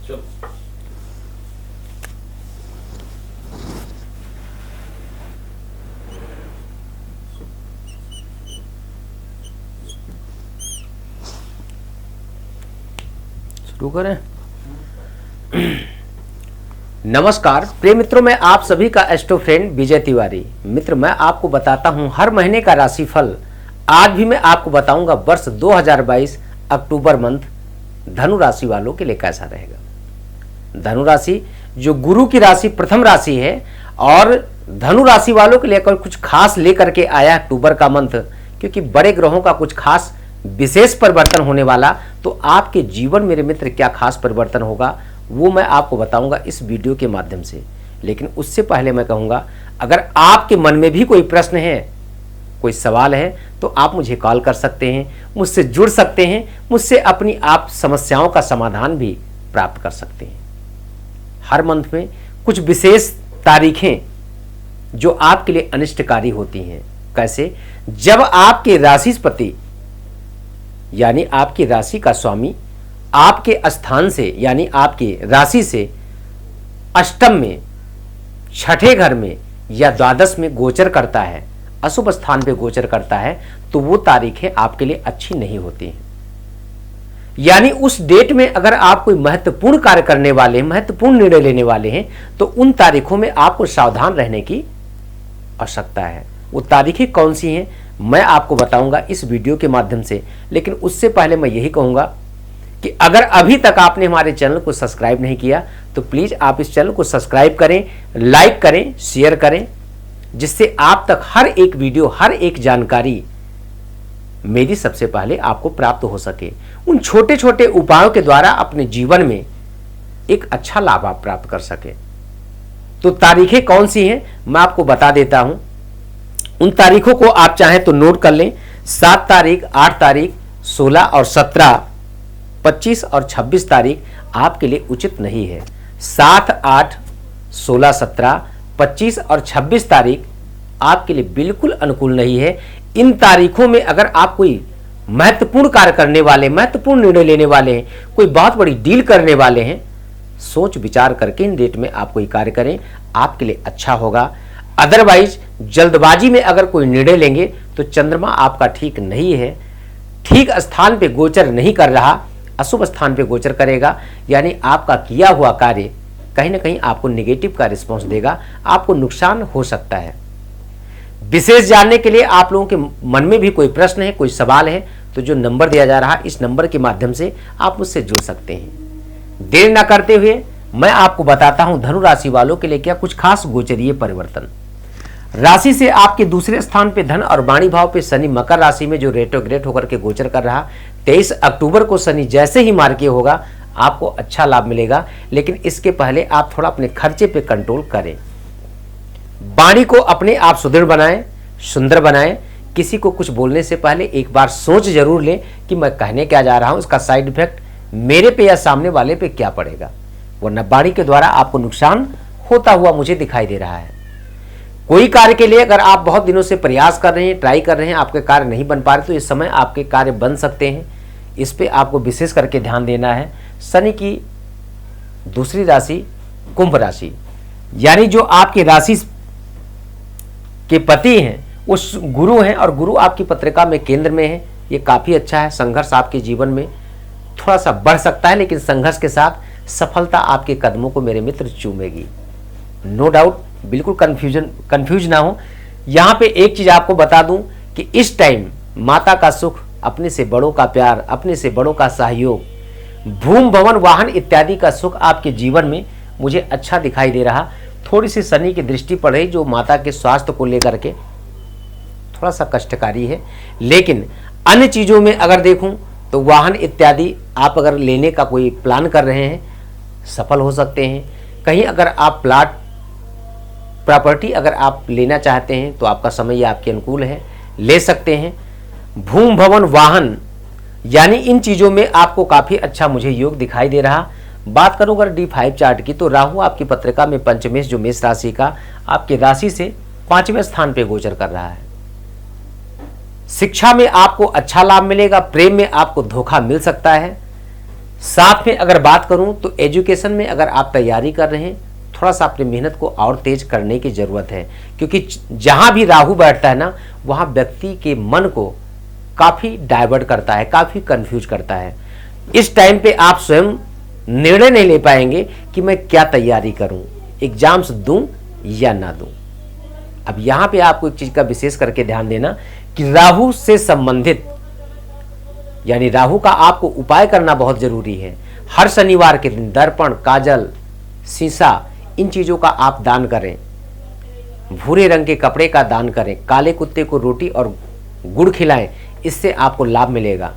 चलो। शुरू करें। नमस्कार प्रिय मित्रों, मैं आप सभी का एस्ट्रो फ्रेंड विजय तिवारी। मित्र, मैं आपको बताता हूं हर महीने का राशिफल। आज भी मैं आपको बताऊंगा वर्ष 2022 अक्टूबर मंथ धनु राशि वालों के लिए कैसा रहेगा। धनु राशि जो गुरु की राशि प्रथम राशि है और धनु राशि वालों के लिए कुछ खास लेकर के आया अक्टूबर का मंथ, क्योंकि बड़े ग्रहों का कुछ खास विशेष परिवर्तन होने वाला। तो आपके जीवन मेरे मित्र क्या खास परिवर्तन होगा वो मैं आपको बताऊंगा इस वीडियो के माध्यम से। लेकिन उससे पहले मैं कहूंगा, अगर आपके मन में भी कोई प्रश्न है, कोई सवाल है, तो आप मुझे कॉल कर सकते हैं, मुझसे जुड़ सकते हैं, मुझसे अपनी आप समस्याओं का समाधान भी प्राप्त कर सकते हैं। हर मंथ में कुछ विशेष तारीखें जो आपके लिए अनिष्टकारी होती हैं। कैसे? जब आपके राशिपति यानी आपकी राशि का स्वामी आपके स्थान से यानी आपकी राशि से अष्टम में, छठे घर में या द्वादश में गोचर करता है, अशुभ स्थान पे गोचर करता है, तो वो तारीखें आपके लिए अच्छी नहीं होती हैं। यानी उस डेट में अगर आप कोई महत्वपूर्ण कार्य करने वाले हैं, महत्वपूर्ण निर्णय लेने वाले हैं, तो उन तारीखों में आपको सावधान रहने की आवश्यकता है। वो तारीखें कौन सी हैं मैं आपको बताऊंगा इस वीडियो के माध्यम से। लेकिन उससे पहले मैं यही कहूंगा कि अगर अभी तक आपने हमारे चैनल को सब्सक्राइब नहीं किया तो प्लीज आप इस चैनल को सब्सक्राइब करें, लाइक करें, शेयर करें, जिससे आप तक हर एक वीडियो, हर एक जानकारी मेरी सबसे पहले आपको प्राप्त हो सके। उन छोटे छोटे उपायों के द्वारा अपने जीवन में एक अच्छा लाभ आप प्राप्त कर सके। तो तारीखें कौन सी हैं मैं आपको बता देता हूं। उन तारीखों को आप चाहें तो नोट कर लें। 7 तारीख, 8 तारीख, 16 और 17, 25 और 26 तारीख आपके लिए उचित नहीं है। 7, 8, 16, 17, 25 और 26 तारीख आपके लिए बिल्कुल अनुकूल नहीं है। इन तारीखों में अगर आप कोई महत्वपूर्ण कार्य करने वाले, महत्वपूर्ण निर्णय लेने वाले हैं, कोई बहुत बड़ी डील करने वाले हैं, सोच विचार करके इन डेट में आप कोई कार्य करें, आपके लिए अच्छा होगा। अदरवाइज जल्दबाजी में अगर कोई निर्णय लेंगे तो चंद्रमा आपका ठीक नहीं है, ठीक स्थान पे गोचर नहीं कर रहा, अशुभ स्थान पे गोचर करेगा। यानी आपका किया हुआ कार्य कहीं ना कहीं आपको नेगेटिव का रिस्पॉन्स देगा, आपको नुकसान हो सकता है। विशेष जानने के लिए आप लोगों के मन में भी कोई प्रश्न है, कोई सवाल है, तो जो नंबर दिया जा रहा है इस नंबर के माध्यम से आप मुझसे जुड़ सकते हैं। देर ना करते हुए मैं आपको बताता हूं धनु राशि वालों के लिए क्या कुछ खास गोचरीय परिवर्तन। राशि से आपके दूसरे स्थान पे धन और वाणी भाव पे शनि मकर राशि में जो रेट्रोग्रेड होकर के गोचर कर रहा, 23 अक्टूबर को शनि जैसे ही मार्गीय होगा आपको अच्छा लाभ मिलेगा। लेकिन इसके पहले आप थोड़ा अपने खर्चे पे कंट्रोल करें। वाणी को अपने आप सुदृढ़ बनाएं, सुंदर बनाएं। किसी को कुछ बोलने से पहले एक बार सोच जरूर लें कि मैं कहने क्या जा रहा हूं, इसका साइड इफेक्ट मेरे पे या सामने वाले पे क्या पड़ेगा, वरना वाणी के द्वारा आपको नुकसान होता हुआ मुझे दिखाई दे रहा है। कोई कार्य के लिए अगर आप बहुत दिनों से प्रयास कर रहे हैं, ट्राई कर रहे हैं, आपके कार्य नहीं बन पा रहे, तो इस समय आपके कार्य बन सकते हैं। इस पे आपको विशेष करके ध्यान देना है। शनि की दूसरी राशि कुंभ राशि, यानी जो आपकी राशि के पति हैं उस गुरु हैं, और गुरु आपकी पत्रिका में केंद्र में है। ये काफी अच्छा है। संघर्ष आपके जीवन में थोड़ा सा बढ़ सकता है, लेकिन संघर्ष के साथ सफलता आपके कदमों को मेरे मित्र चूमेगी, नो डाउट। बिल्कुल कंफ्यूज ना हो। यहां पे एक चीज आपको बता दूं कि इस टाइम माता का सुख, अपने से बड़ों का प्यार, अपने से बड़ों का सहयोग, भूम भवन वाहन इत्यादि का सुख आपके जीवन में मुझे अच्छा दिखाई दे रहा। थोड़ी सी शनि की दृष्टि पड़ रही जो माता के स्वास्थ्य को लेकर के थोड़ा सा कष्टकारी है। लेकिन अन्य चीजों में अगर देखूं तो वाहन इत्यादि आप अगर लेने का कोई प्लान कर रहे हैं सफल हो सकते हैं। कहीं अगर आप प्लाट प्रॉपर्टी अगर आप लेना चाहते हैं तो आपका समय आपके अनुकूल है, ले सकते हैं। भूम भवन वाहन यानी इन चीज़ों में आपको काफ़ी अच्छा मुझे योग दिखाई दे रहा। बात करूं अगर D5 चार्ट की तो राहु आपकी पत्रिका में पंचमेश जो मेष राशि का आपकी राशि से 5वें स्थान पे गोचर कर रहा है। शिक्षा में आपको अच्छा लाभ मिलेगा, प्रेम में आपको धोखा मिल सकता है। साथ में अगर बात करूं तो एजुकेशन में अगर आप तैयारी कर रहे हैं, थोड़ा सा अपनी मेहनत को और तेज करने की ज़रूरत है, क्योंकि जहां भी राहु बैठता है ना, वहां व्यक्ति के मन को काफ़ी डाइवर्ट करता है, काफ़ी कंफ्यूज करता है। इस टाइम पे आप स्वयं निर्णय नहीं ले पाएंगे कि मैं क्या तैयारी करूं, एग्जाम्स दूं या ना दूं। अब यहां पे आपको एक चीज़ का विशेष करके ध्यान देना कि राहु से संबंधित, यानी राहु का आपको उपाय करना बहुत जरूरी है। हर शनिवार के दिन दर्पण, काजल, शीशा, इन चीज़ों का आप दान करें। भूरे रंग के कपड़े का दान करें, काले कुत्ते को रोटी और गुड़ खिलाएं, इससे आपको लाभ मिलेगा।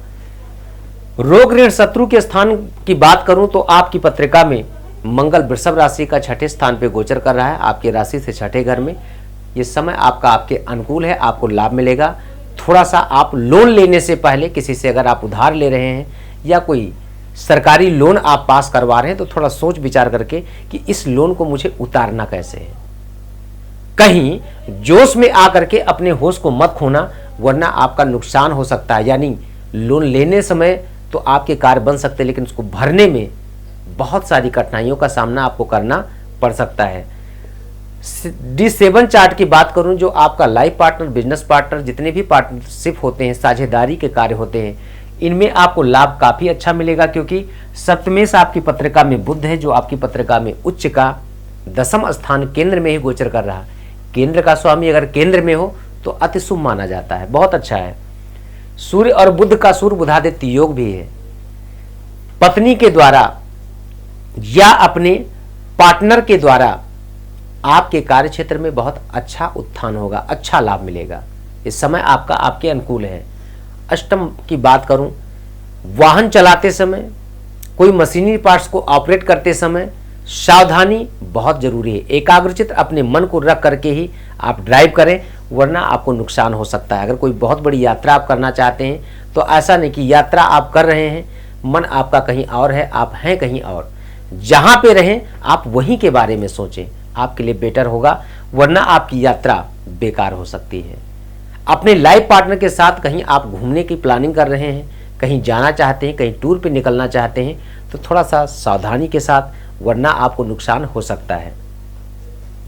रोग ऋण शत्रु के स्थान की बात करूं तो आपकी पत्रिका में मंगल वृषभ राशि का छठे स्थान पे गोचर कर रहा है, आपकी राशि से छठे घर में। ये समय आपका आपके अनुकूल है, आपको लाभ मिलेगा। थोड़ा सा आप लोन लेने से पहले किसी से अगर आप उधार ले रहे हैं या कोई सरकारी लोन आप पास करवा रहे हैं तो थोड़ा सोच विचार करके कि इस लोन को मुझे उतारना कैसे है। कहीं जोश में आकर के अपने होश को मत खोना, वरना आपका नुकसान हो सकता है। यानी लोन लेने समय तो आपके कार्य बन सकते हैं, लेकिन उसको भरने में बहुत सारी कठिनाइयों का सामना आपको करना पड़ सकता है। D7 चार्ट की बात करूं, जो आपका लाइफ पार्टनर, बिजनेस पार्टनर, जितने भी पार्टनरशिप होते हैं, साझेदारी के कार्य होते हैं, इनमें आपको लाभ काफ़ी अच्छा मिलेगा, क्योंकि सप्तमेश आपकी पत्रिका में बुध है, जो आपकी पत्रिका में उच्च का दसम स्थान केंद्र में ही गोचर कर रहा। केंद्र का स्वामी अगर केंद्र में हो तो अति शुभ माना जाता है, बहुत अच्छा है। सूर्य और बुध का सूर्य बुधादित्य योग भी है। पत्नी के द्वारा या अपने पार्टनर के द्वारा आपके कार्य क्षेत्र में बहुत अच्छा उत्थान होगा, अच्छा लाभ मिलेगा। इस समय आपका आपके अनुकूल है। अष्टम की बात करूं, वाहन चलाते समय, कोई मशीनरी पार्ट्स को ऑपरेट करते समय सावधानी बहुत जरूरी है। एकाग्रचित अपने मन को रख करके ही आप ड्राइव करें, वरना आपको नुकसान हो सकता है। अगर कोई बहुत बड़ी यात्रा आप करना चाहते हैं तो ऐसा नहीं कि यात्रा आप कर रहे हैं, मन आपका कहीं और है, आप हैं कहीं और। जहां पे रहें आप वहीं के बारे में सोचें, आपके लिए बेटर होगा, वरना आपकी यात्रा बेकार हो सकती है। अपने लाइफ पार्टनर के साथ कहीं आप घूमने की प्लानिंग कर रहे हैं, कहीं जाना चाहते हैं, कहीं टूर पे निकलना चाहते हैं, तो थोड़ा सा सावधानी के साथ, वरना आपको नुकसान हो सकता है।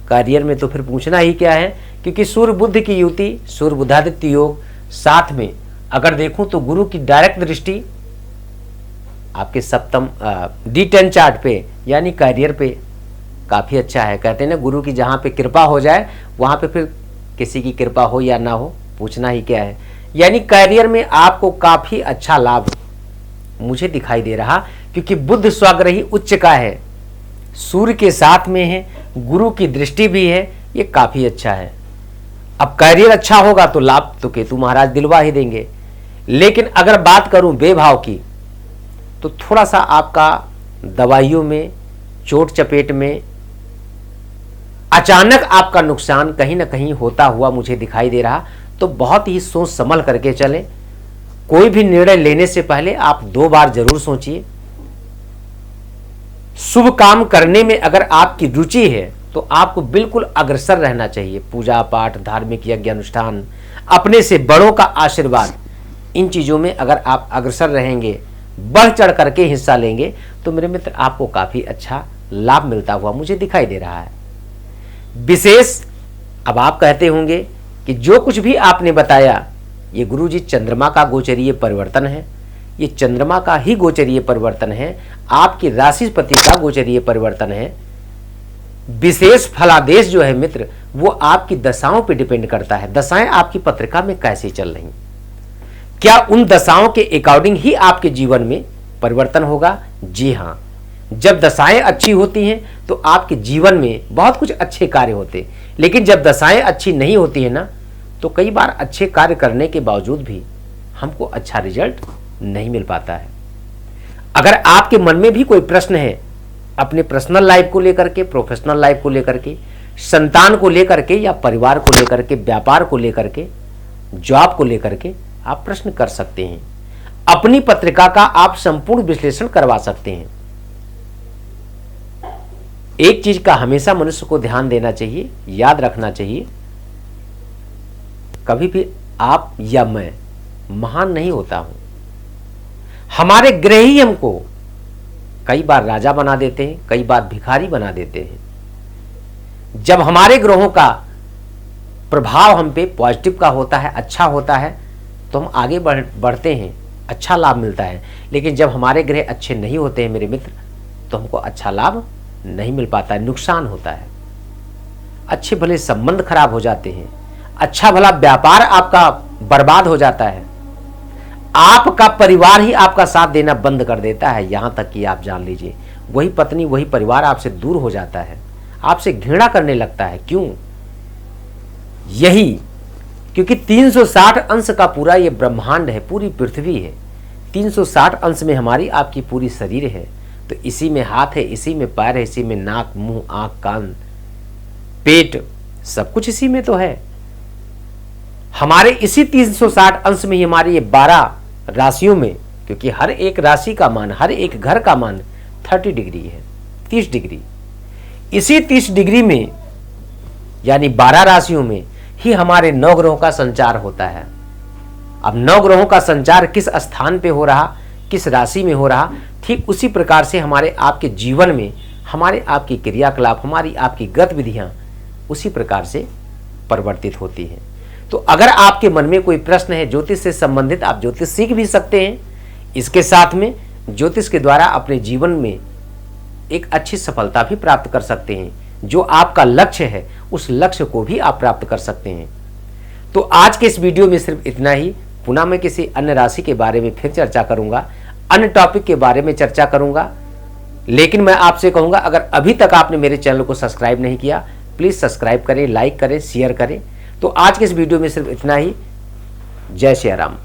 करियर में तो फिर पूछना ही क्या है, क्योंकि सूर्य बुध की युति, सूर्य बुधादित्य योग, साथ में अगर देखूं तो गुरु की डायरेक्ट दृष्टि आपके सप्तम D10 चार्ट पे, यानी करियर पे काफ़ी अच्छा है। कहते हैं ना, गुरु की जहाँ पे कृपा हो जाए वहाँ पे फिर किसी की कृपा हो या ना हो, पूछना ही क्या है। यानी करियर में आपको काफ़ी अच्छा लाभ मुझे दिखाई दे रहा, क्योंकि बुध स्वग्रही उच्च का है, सूर्य के साथ में है, गुरु की दृष्टि भी है, ये काफ़ी अच्छा है। अब करियर अच्छा होगा तो लाभ तो केतु महाराज दिलवा ही देंगे। लेकिन अगर बात करूं बेभाव की, तो थोड़ा सा आपका दवाइयों में, चोट चपेट में, अचानक आपका नुकसान कहीं ना कहीं होता हुआ मुझे दिखाई दे रहा। तो बहुत ही सोच संभल करके चलें। कोई भी निर्णय लेने से पहले आप 2 बार जरूर सोचिए। शुभ काम करने में अगर आपकी रुचि है तो आपको बिल्कुल अग्रसर रहना चाहिए। पूजा पाठ, धार्मिक यज्ञ अनुष्ठान, अपने से बड़ों का आशीर्वाद, इन चीज़ों में अगर आप अग्रसर रहेंगे, बढ़ चढ़ करके हिस्सा लेंगे, तो मेरे मित्र आपको काफ़ी अच्छा लाभ मिलता हुआ मुझे दिखाई दे रहा है। विशेष, अब आप कहते होंगे कि जो कुछ भी आपने बताया ये गुरुजी चंद्रमा का गोचरीय परिवर्तन है, ये चंद्रमा का ही गोचरीय परिवर्तन है, आपकी राशिपति का गोचरीय परिवर्तन है। विशेष फलादेश जो है मित्र, वो आपकी दशाओं पे डिपेंड करता है। दशाएं आपकी पत्रिका में कैसे चल रही, क्या उन दशाओं के अकॉर्डिंग ही आपके जीवन में परिवर्तन होगा? जी हाँ, जब दशाएं अच्छी होती हैं तो आपके जीवन में बहुत कुछ अच्छे कार्य होते, लेकिन जब दशाएं अच्छी नहीं होती है ना, तो कई बार अच्छे कार्य करने के बावजूद भी हमको अच्छा रिजल्ट नहीं मिल पाता है। अगर आपके मन में भी कोई प्रश्न है अपने पर्सनल लाइफ को लेकर के, प्रोफेशनल लाइफ को लेकर के, संतान को लेकर के, या परिवार को लेकर के, व्यापार को लेकर के, जॉब को लेकर के, आप प्रश्न कर सकते हैं। अपनी पत्रिका का आप संपूर्ण विश्लेषण करवा सकते हैं। एक चीज का हमेशा मनुष्य को ध्यान देना चाहिए, याद रखना चाहिए, कभी भी आप या मैं महान नहीं होता हूं। हमारे ग्रह ही हमको कई बार राजा बना देते हैं, कई बार भिखारी बना देते हैं। जब हमारे ग्रहों का प्रभाव हम पे पॉजिटिव का होता है, अच्छा होता है, तो हम आगे बढ़ते हैं, अच्छा लाभ मिलता है। लेकिन जब हमारे ग्रह अच्छे नहीं होते हैं मेरे मित्र, तो हमको अच्छा लाभ नहीं मिल पाता है, नुकसान होता है। अच्छे भले संबंध खराब हो जाते हैं, अच्छा भला व्यापार आपका बर्बाद हो जाता है, आपका परिवार ही आपका साथ देना बंद कर देता है। यहां तक कि आप जान लीजिए, वही पत्नी वही परिवार आपसे दूर हो जाता है, आपसे घृणा करने लगता है। क्यों? यही क्योंकि 360 अंश का पूरा ये ब्रह्मांड है, पूरी पृथ्वी है। 360 अंश में हमारी आपकी पूरी शरीर है। तो इसी में हाथ है, इसी में पैर है, इसी में नाक, मुंह, आंख, कान, पेट, सब कुछ इसी में तो है। हमारे इसी 360 अंश में ही हमारी ये 12 राशियों में, क्योंकि हर एक राशि का मान, हर एक घर का मान 30 डिग्री है, 30 डिग्री। इसी 30 डिग्री में यानी 12 राशियों में ही हमारे 9 ग्रहों का संचार होता है। अब 9 ग्रहों का संचार किस स्थान पे हो रहा, किस राशि में हो रहा, ठीक उसी प्रकार से हमारे आपके जीवन में हमारे आपकी क्रियाकलाप, हमारी आपकी गतिविधियां उसी प्रकार से परिवर्तित होती हैं। तो अगर आपके मन में कोई प्रश्न है ज्योतिष से संबंधित, आप ज्योतिष सीख भी सकते हैं। इसके साथ में ज्योतिष के द्वारा अपने जीवन में एक अच्छी सफलता भी प्राप्त कर सकते हैं। जो आपका लक्ष्य है उस लक्ष्य को भी आप प्राप्त कर सकते हैं। तो आज के इस वीडियो में सिर्फ इतना ही। पुनः मैं किसी अन्य राशि के बारे में फिर चर्चा करूंगा, अन्य टॉपिक के बारे में चर्चा करूंगा। लेकिन मैं आपसे कहूंगा, अगर अभी तक आपने मेरे चैनल को सब्सक्राइब नहीं किया, प्लीज सब्सक्राइब करें, लाइक करें, शेयर करें। तो आज के इस वीडियो में सिर्फ इतना ही। जय श्री राम।